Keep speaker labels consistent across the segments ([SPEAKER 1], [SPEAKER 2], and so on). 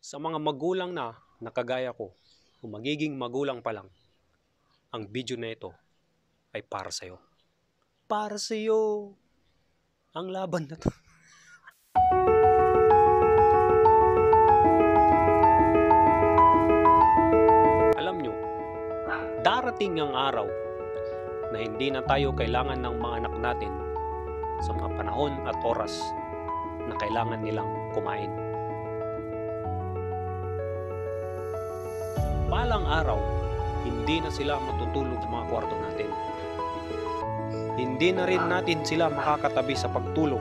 [SPEAKER 1] Sa mga magulang na nakagaya ko, o magiging magulang pa lang, ang video na ito ay para sa'yo. Para sa'yo ang laban na to. Alam nyo, darating ang araw na hindi na tayo kailangan ng mga anak natin sa mga panahon at oras na kailangan nilang kumain. Balang araw, hindi na sila matutulog sa mga kwarto natin. Hindi na rin natin sila makakatabi sa pagtulog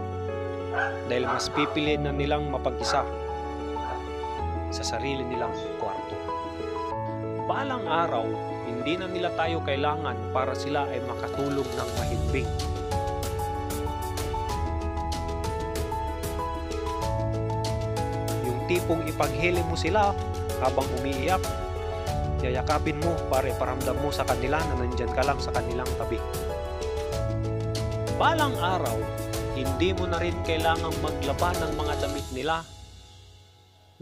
[SPEAKER 1] dahil mas pipiliin na nilang mapag-isa sa sarili nilang kwarto. Balang araw, hindi na nila tayo kailangan para sila ay makatulog ng mahimbing. Yung tipong ipaghili mo sila habang umiiyak, yayakapin mo para iparamdam mo sa kanila na nandyan ka lang sa kanilang tabi. Balang araw, hindi mo na rin kailangang maglaba ng mga damit nila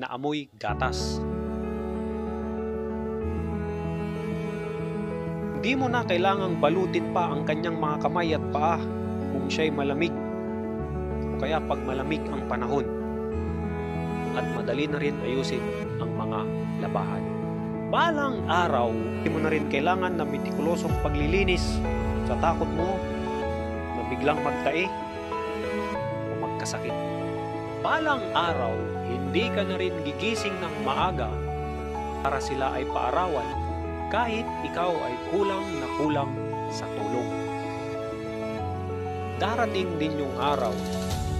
[SPEAKER 1] na amoy gatas. Hindi mo na kailangang balutin pa ang kanyang mga kamay at paa kung siya'y malamig o kaya pag malamig ang panahon, at madali na rin ayusin ang mga labahan. Balang araw, hindi mo na rin kailangan na metikulosong paglilinis sa takot mo na biglang magtae o magkasakit. Balang araw, hindi ka na rin gigising ng maaga para sila ay paarawan kahit ikaw ay kulang na kulang sa tulog. Darating din yung araw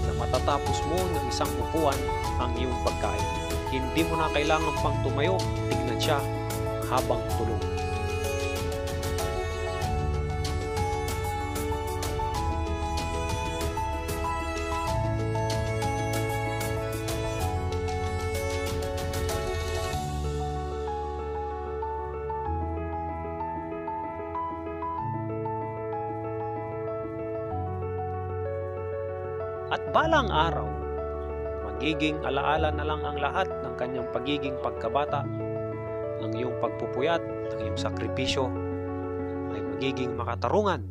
[SPEAKER 1] na matatapos mo ng isang upuan ang iyong pagkain. Hindi mo na kailangan pang tumayo, tignan siya habang tulog. At balang araw, magiging alaala na lang ang lahat ng kanyang pagiging pagkabata, ang iyong pagpupuyat, ang iyong sakripisyo ay magiging makatarungan.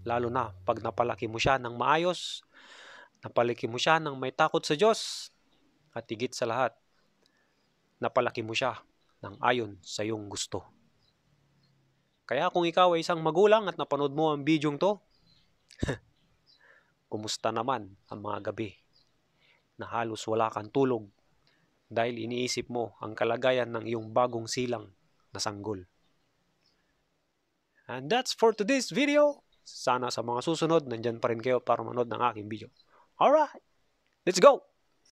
[SPEAKER 1] Lalo na pag napalaki mo siya ng maayos, napalaki mo siya ng may takot sa Diyos, at higit sa lahat, napalaki mo siya ng ayon sa iyong gusto. Kaya kung ikaw ay isang magulang at napanood mo ang bidyong to, kumusta naman ang mga gabi na halos wala kang tulog dahil iniisip mo ang kalagayan ng iyong bagong silang na sanggol. And that's for today's video. Sana sa mga susunod, nandyan pa rin kayo para manood ng aking video. Alright, let's go!